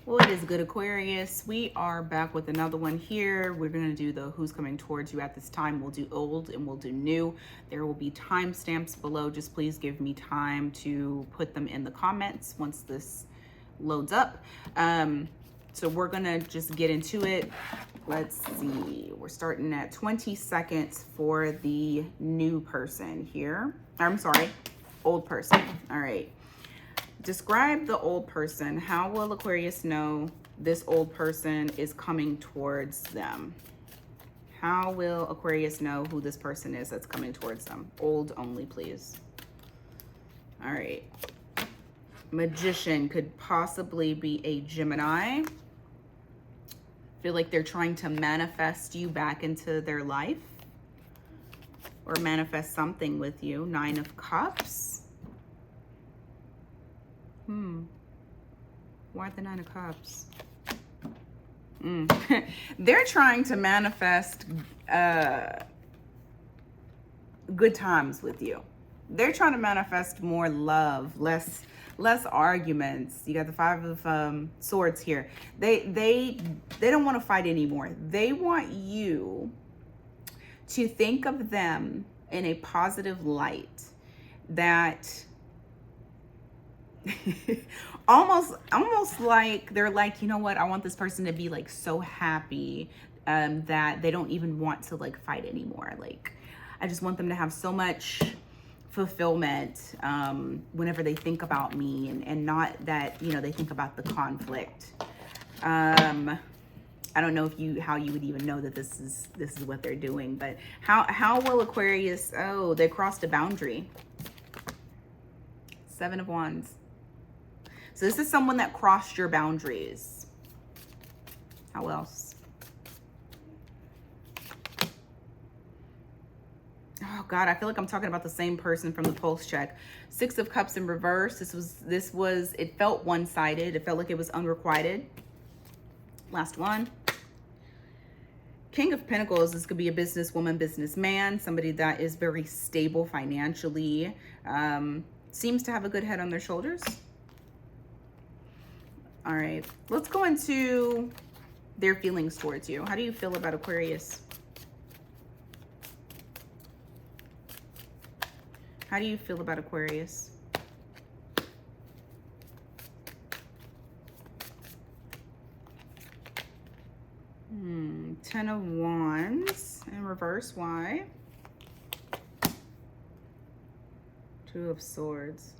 Well, it is good, Aquarius. We are back with another one here. We're going to do the who's coming towards you at this time. We'll do old and we'll do new. There will be timestamps below. Just please give me time to put them in the comments once this loads up. So we're going to just get into it. Let's see. We're starting at 20 seconds for the new person here. I'm sorry, old person. All right. Describe the old person. How will Aquarius know this old person is coming towards them? How will Aquarius know who this person is that's coming towards them? Old only, please. All right. Magician could possibly be a Gemini. Feel like they're trying to manifest you back into their life or manifest something with you. 9 of Cups. Why the 9 of Cups? They're trying to manifest good times with you. They're trying to manifest more love, less arguments. You got the 5 of Swords here. They don't want to fight anymore. They want you to think of them in a positive light, that almost like they're like, you know what, I want this person to be like so happy that they don't even want to like fight anymore. Like, I just want them to have so much fulfillment whenever they think about me, and not that, you know, they think about the conflict. I don't know how you would even know that this is what they're doing, but how will Aquarius, oh, they crossed a boundary. 7 of Wands. So this is someone that crossed your boundaries. How else? Oh God, I feel like I'm talking about the same person from the pulse check. 6 of Cups in reverse. This was, it felt one-sided. It felt like it was unrequited. Last one. King of Pentacles. This could be a businesswoman, businessman, somebody that is very stable financially. Seems to have a good head on their shoulders. All right, let's go into their feelings towards you. How do you feel about Aquarius? How do you feel about Aquarius? Ten of Wands in reverse. Why? 2 of Swords.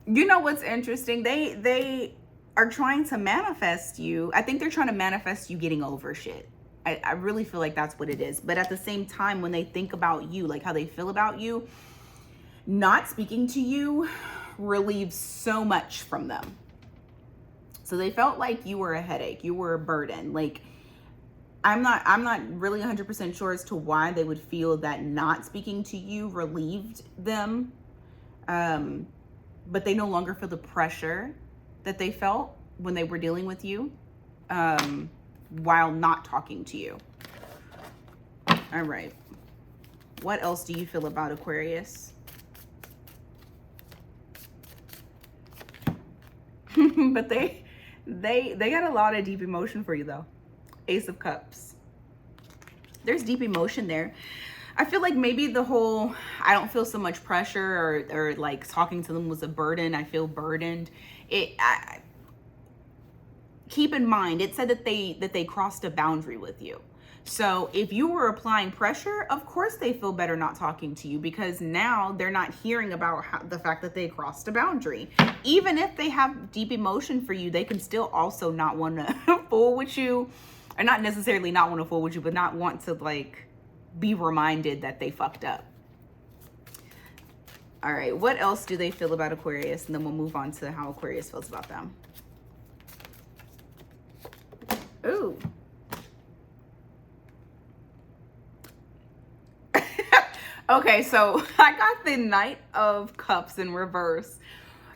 You know what's interesting? They are trying to manifest you. I think they're trying to manifest you getting over shit. I really feel like that's what it is. But at the same time, when they think about you, like how they feel about you, not speaking to you relieves so much from them. So they felt like you were a headache, you were a burden. Like, I'm not really 100% sure as to why they would feel that not speaking to you relieved them. But they no longer feel the pressure that they felt when they were dealing with you while not talking to you. All right. What else do you feel about Aquarius? But they got a lot of deep emotion for you, though. Ace of Cups. There's deep emotion there. I feel like maybe the whole, I don't feel so much pressure, or like talking to them was a burden. I feel burdened. Keep in mind, it said that they crossed a boundary with you. So if you were applying pressure, of course they feel better not talking to you, because now they're not hearing about the fact that they crossed a boundary. Even if they have deep emotion for you, they can still also not want to fool with you, or not necessarily not want to fool with you, but not want to like be reminded that they fucked up. All right, what else do they feel about Aquarius? And then we'll move on to how Aquarius feels about them. Ooh. Okay, so I got the Knight of Cups in reverse.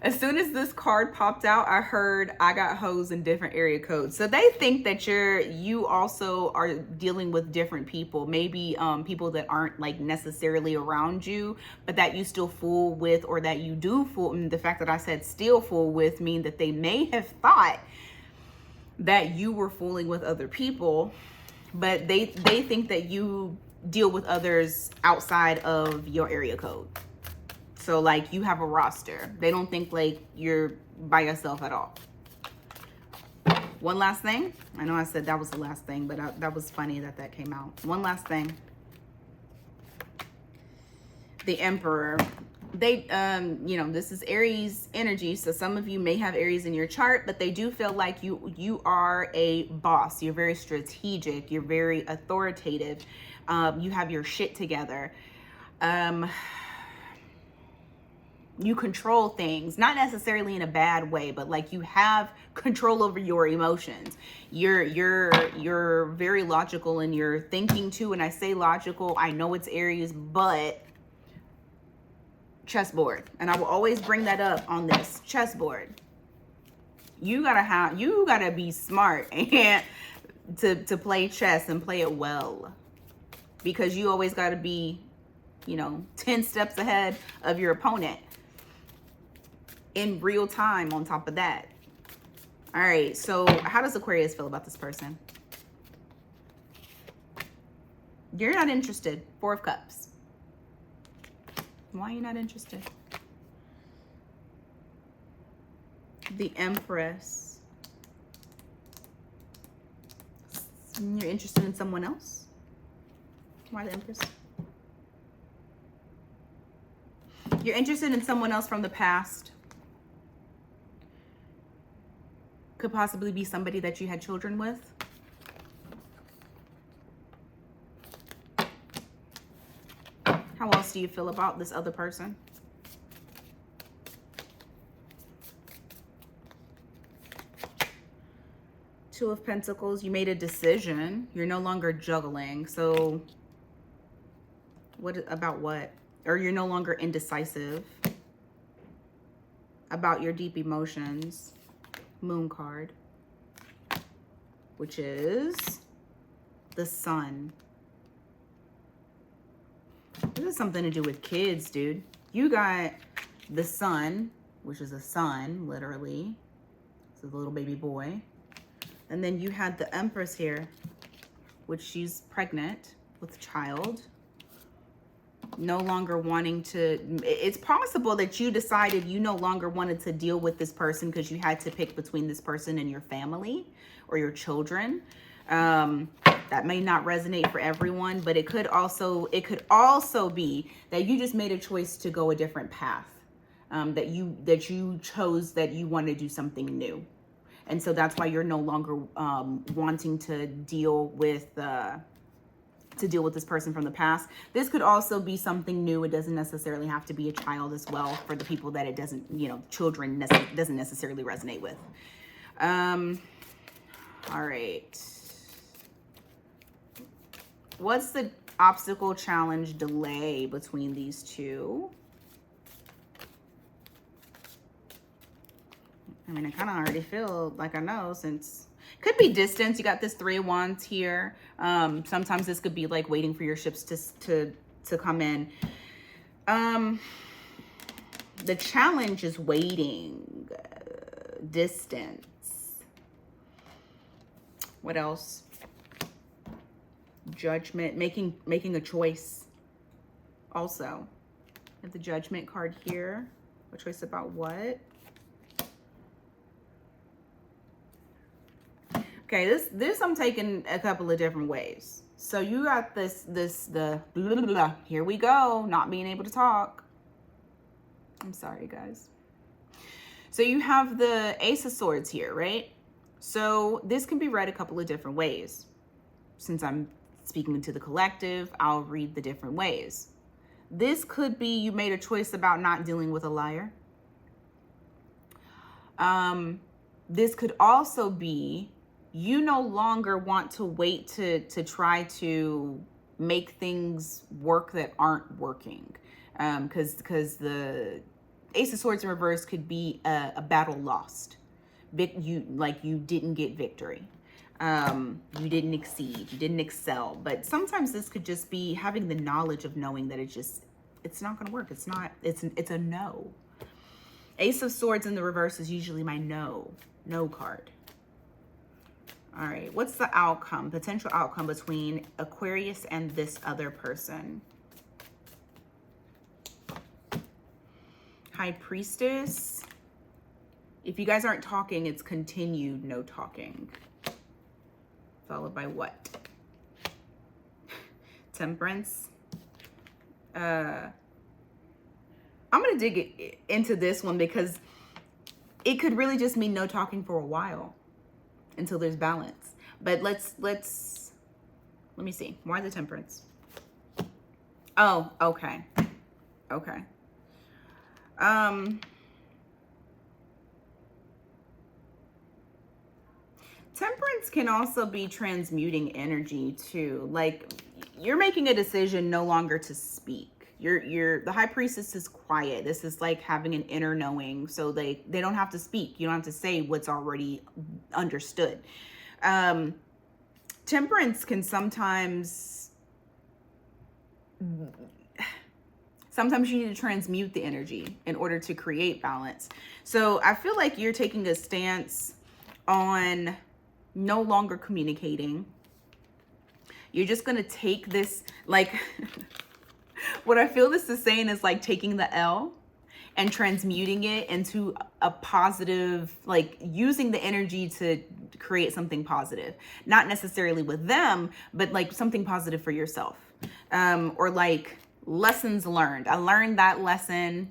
As soon as this card popped out, I heard I got hoes in different area codes. So they think that you also are dealing with different people. Maybe people that aren't like necessarily around you, but that you still fool with, or that you do fool. And the fact that I said still fool with mean that they may have thought that you were fooling with other people, but they think that you deal with others outside of your area code. So like you have a roster. They don't think like you're by yourself at all. One last thing. I know I said that was the last thing, but that was funny that came out. One last thing. The Emperor. They, you know, this is Aries energy. So some of you may have Aries in your chart, but they do feel like you are a boss. You're very strategic. You're very authoritative. You have your shit together. You control things, not necessarily in a bad way, but like you have control over your emotions. You're very logical in your thinking too. And I say logical, I know it's Aries, but chessboard. And I will always bring that up on this chessboard. You gotta be smart and to play chess and play it well, because you always gotta be, you know, 10 steps ahead of your opponent in real time on top of that. All right, so how does Aquarius feel about this person? You're not interested. 4 of Cups. Why are you not interested? The Empress. You're interested in someone else? Why the Empress? You're interested in someone else from the past. Could possibly be somebody that you had children with. How else do you feel about this other person? Two of Pentacles. You made a decision. You're no longer juggling. So what about what? Or you're no longer indecisive about your deep emotions. Moon card, which is the Sun. This has something to do with kids, dude. You got the Sun, which is a son, literally. It's a little baby boy. And then you had the Empress here, which she's pregnant with a child. No longer wanting to, it's possible that you decided you no longer wanted to deal with this person because you had to pick between this person and your family or your children. That may not resonate for everyone, but it could also be that you just made a choice to go a different path. That you chose that you want to do something new. And so that's why you're no longer wanting to deal with this person from the past. This could also be something new. It doesn't necessarily have to be a child as well, for the people that it doesn't, you know, children doesn't necessarily resonate with. All right. What's the obstacle, challenge, delay between these two? I mean, I kind of already feel like I know, since could be distance. You got this 3 of Wands here. Sometimes this could be like waiting for your ships to come in. The challenge is waiting, distance. What else? Judgment, making a choice. Also, I have the Judgment card here. A choice about what? Okay, this I'm taking a couple of different ways. So you got the blah, blah, blah. Here we go, not being able to talk. I'm sorry, guys. So you have the Ace of Swords here, right? So this can be read a couple of different ways. Since I'm speaking to the collective, I'll read the different ways. This could be you made a choice about not dealing with a liar. This could also be you no longer want to wait to try to make things work that aren't working. Because Ace of Swords in reverse could be a battle lost. You didn't get victory. You didn't exceed, you didn't excel. But sometimes this could just be having the knowledge of knowing that it's not going to work. It's a no. Ace of Swords in the reverse is usually my no card. All right, what's the outcome, potential outcome between Aquarius and this other person? High Priestess. If you guys aren't talking, it's continued no talking. Followed by what? Temperance. I'm going to dig into this one because it could really just mean no talking for a while until there's balance. But let me see. Why the Temperance? Oh, okay. Okay. Temperance can also be transmuting energy too. Like you're making a decision no longer to speak. The High Priestess is quiet. This is like having an inner knowing. So they don't have to speak. You don't have to say what's already understood. Temperance can sometimes you need to transmute the energy in order to create balance. So I feel like you're taking a stance on no longer communicating. You're just going to take this, like, what I feel this is saying is like taking the L and transmuting it into a positive, like using the energy to create something positive. Not necessarily with them, but like something positive for yourself. Or like lessons learned. I learned that lesson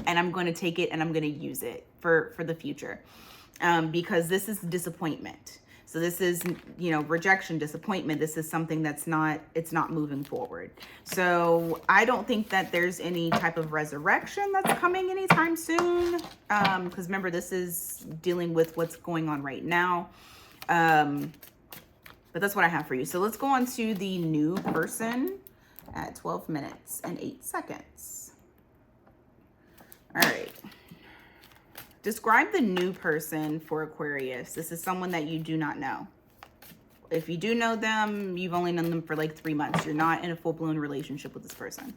and I'm going to take it and I'm going to use it for the future. Because this is disappointment. So this is, rejection, disappointment. This is something it's not moving forward. So I don't think that there's any type of resurrection that's coming anytime soon. Because remember, this is dealing with what's going on right now. But that's what I have for you. So let's go on to the new person at 12 minutes and 8 seconds. All right. Describe the new person for Aquarius. This is someone that you do not know. If you do know them, you've only known them for like 3 months. You're not in a full-blown relationship with this person.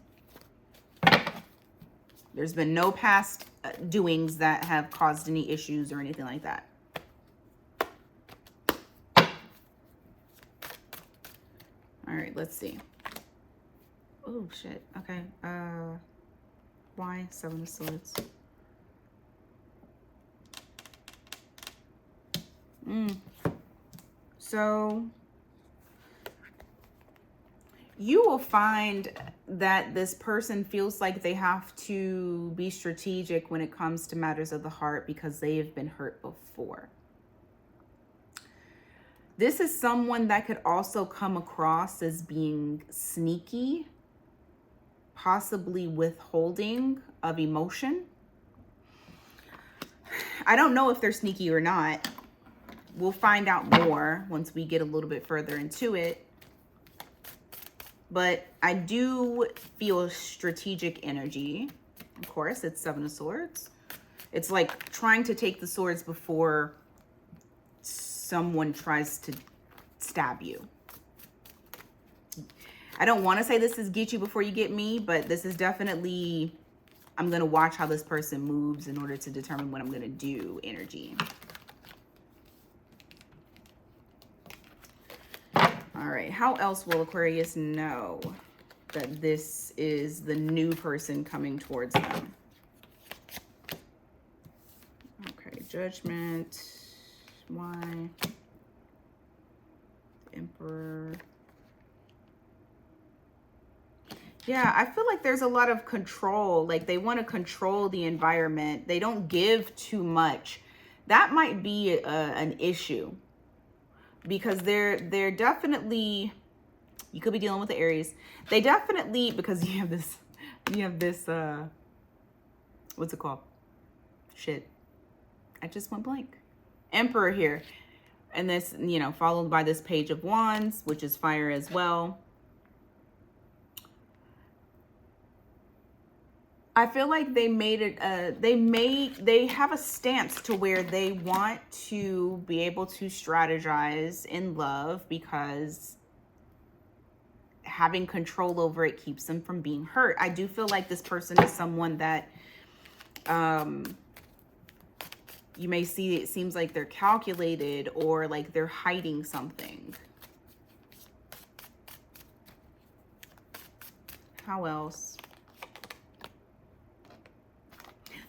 There's been no past doings that have caused any issues or anything like that. All right, let's see. Oh, shit. Okay. Why? 7 of Swords. So you will find that this person feels like they have to be strategic when it comes to matters of the heart because they have been hurt before. This is someone that could also come across as being sneaky, possibly withholding of emotion. I don't know if they're sneaky or not. We'll find out more once we get a little bit further into it. But I do feel strategic energy. Of course, it's 7 of Swords. It's like trying to take the swords before someone tries to stab you. I don't want to say this is get you before you get me, but this is definitely, I'm going to watch how this person moves in order to determine what I'm going to do energy. All right, how else will Aquarius know that this is the new person coming towards them? Okay, Judgment. Why? Emperor. Yeah, I feel like there's a lot of control. Like they want to control the environment. They don't give too much. That might be an issue. Because they're definitely, you could be dealing with the Aries. They definitely, because you have this, what's it called? Shit. I just went blank. Emperor here. And this, followed by this Page of Wands, which is fire as well. I feel like they made it, they have a stance to where they want to be able to strategize in love because having control over it keeps them from being hurt. I do feel like this person is someone that, you may see it seems like they're calculated or like they're hiding something. How else?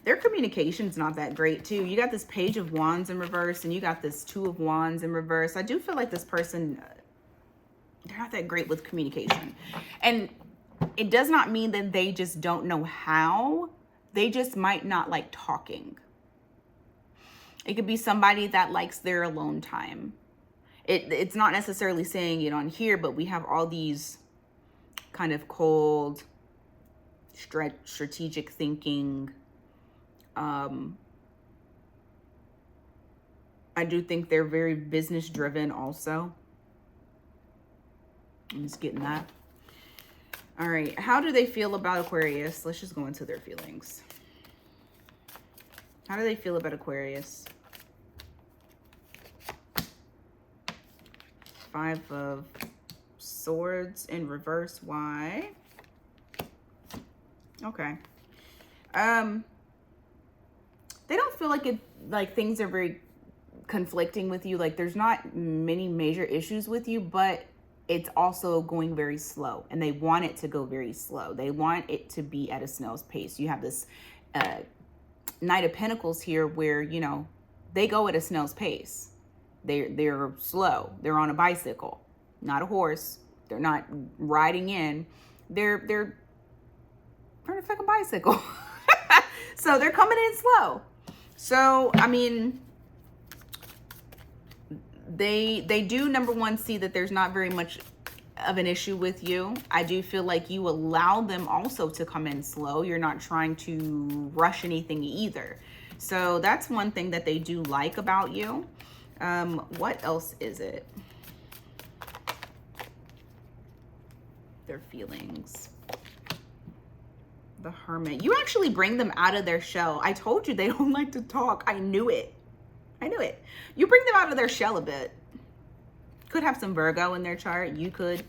Their communication's not that great too. You got this Page of Wands in reverse and you got this Two of Wands in reverse. I do feel like this person, they're not that great with communication. And it does not mean that they just don't know how. They just might not like talking. It could be somebody that likes their alone time. It's not necessarily saying it on here, but we have all these kind of cold, strategic thinking. I do think they're very business driven also. I'm just getting that. All right. How do they feel about Aquarius? Let's just go into their feelings. How do they feel about Aquarius? Five of Swords in reverse. Why? Okay. They don't feel like things are very conflicting with you. Like there's not many major issues with you, but it's also going very slow and they want it to go very slow. They want it to be at a snail's pace. You have this Knight of Pentacles here where, you know, they go at a snail's pace. They're slow. They're on a bicycle, not a horse. They're not riding in. They're on a fucking bicycle. So they're coming in slow. So, I mean, they do, number one, see that there's not very much of an issue with you. I do feel like you allow them also to come in slow. You're not trying to rush anything either. So that's one thing that they do like about you. What else is it? Their feelings. The Hermit. You actually bring them out of their shell. I told you they don't like to talk. I knew it. I knew it. You bring them out of their shell a bit. Could have some Virgo in their chart. You could.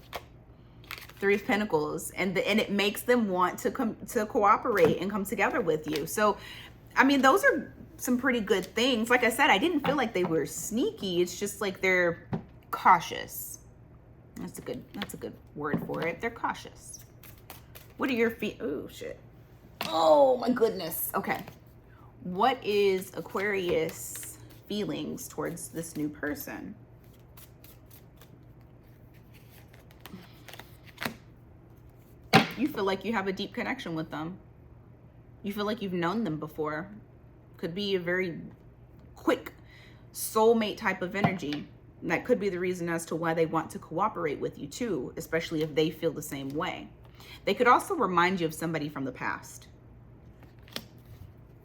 Three of Pentacles. And it makes them want to come to cooperate and come together with you. So, I mean, those are some pretty good things. Like I said, I didn't feel like they were sneaky. It's just like they're cautious. That's a good word for it. They're cautious. What are your feet? Oh, shit. Oh, my goodness. Okay. What is Aquarius feelings towards this new person? You feel like you have a deep connection with them. You feel like you've known them before. Could be a very quick soulmate type of energy. And that could be the reason as to why they want to cooperate with you too, especially if they feel the same way. They could also remind you of somebody from the past.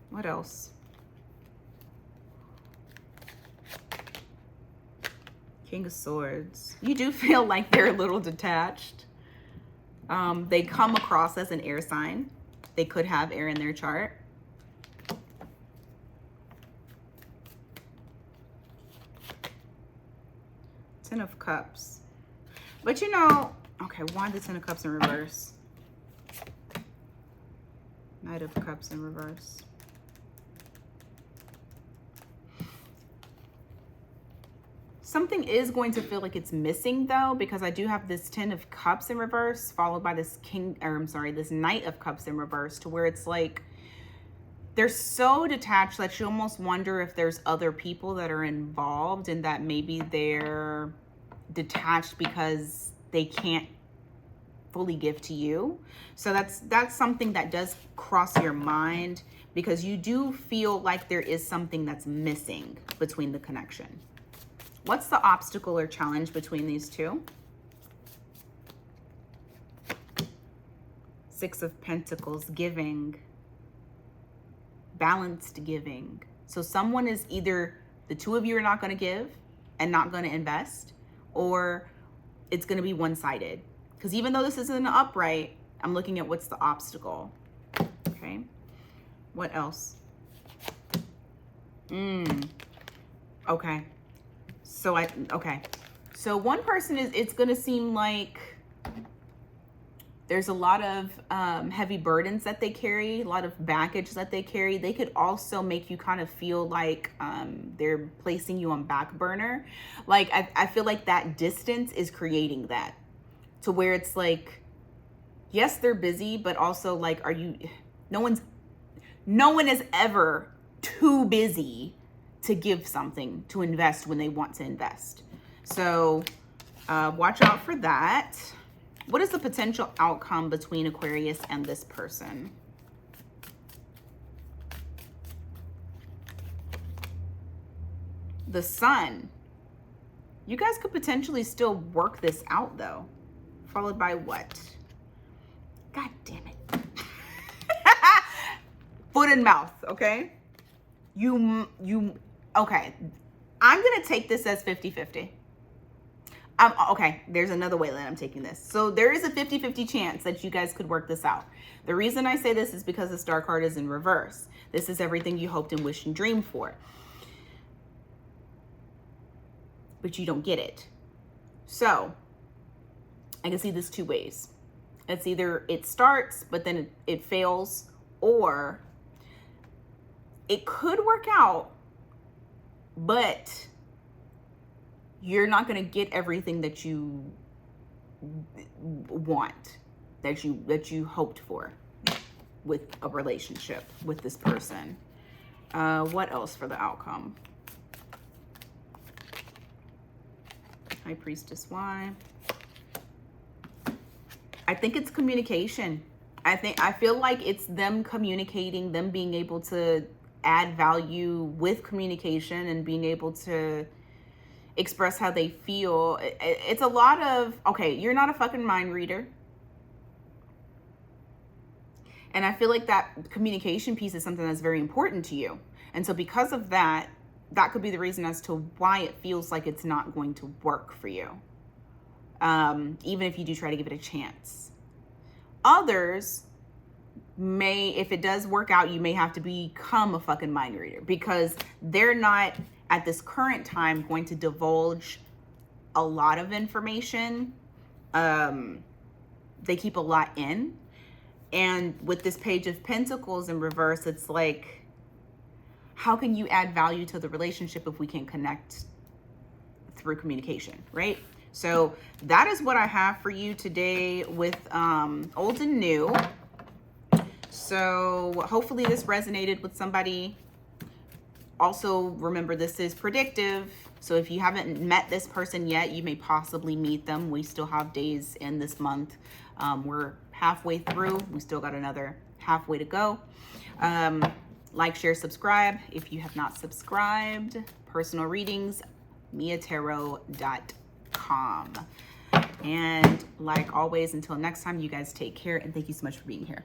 What else? King of Swords. You do feel like they're a little detached. They come across as an air sign. They could have air in their chart. Ten of Cups. But you know, okay, why the Ten of Cups in reverse? Knight of Cups in reverse. Something is going to feel like it's missing though, because I do have this Ten of Cups in reverse followed by this this Knight of Cups in reverse, to where it's like they're so detached that you almost wonder if there's other people that are involved and that maybe they're detached because they can't fully give to you. So that's something that does cross your mind, because you do feel like there is something that's missing between the connection. What's the obstacle or challenge between these two? Six of Pentacles, giving. Balanced giving. So someone is either the two of you are not going to give and not going to invest, or it's going to be one-sided. Because even though this isn't an upright, I'm looking at what's the obstacle. Okay. What else? Okay. So one person it's going to seem like there's a lot of heavy burdens that they carry, a lot of baggage that they carry. They could also make you kind of feel like they're placing you on back burner. Like, I feel like that distance is creating that to where it's like, yes, they're busy, but also like, no one is ever too busy to give something, to invest when they want to invest. So watch out for that. What is the potential outcome between Aquarius and this person? The Sun. You guys could potentially still work this out though. Followed by what? God damn it. Foot and mouth, okay? Okay. I'm going to take this as 50-50. Okay, there's another way that I'm taking this. So there is a 50-50 chance that you guys could work this out. The reason I say this is because the Star card is in reverse. This is everything you hoped and wished and dreamed for. But you don't get it. So I can see this two ways. It's either it starts, but then it fails, or it could work out, but you're not going to get everything that you want, that you hoped for with a relationship with this person. What else for the outcome? High Priestess, why? I think it's communication. I feel like it's them communicating, them being able to add value with communication and being able to express how they feel. It's a lot of, okay, you're not a fucking mind reader. And I feel like that communication piece is something that's very important to you. And so because of that, that could be the reason as to why it feels like it's not going to work for you. Even if you do try to give it a chance. Others may, if it does work out, you may have to become a fucking mind reader, because they're not at this current time going to divulge a lot of information. They keep a lot in. And with this Page of Pentacles in reverse, it's like, how can you add value to the relationship if we can connect through communication, right? So that is what I have for you today with old and new. So hopefully this resonated with somebody. Also, remember, this is predictive. So if you haven't met this person yet, you may possibly meet them. We still have days in this month. We're halfway through. We still got another halfway to go. Like, share, subscribe. If you have not subscribed, personal readings, miatarot.com. And like always, until next time, you guys take care. And thank you so much for being here.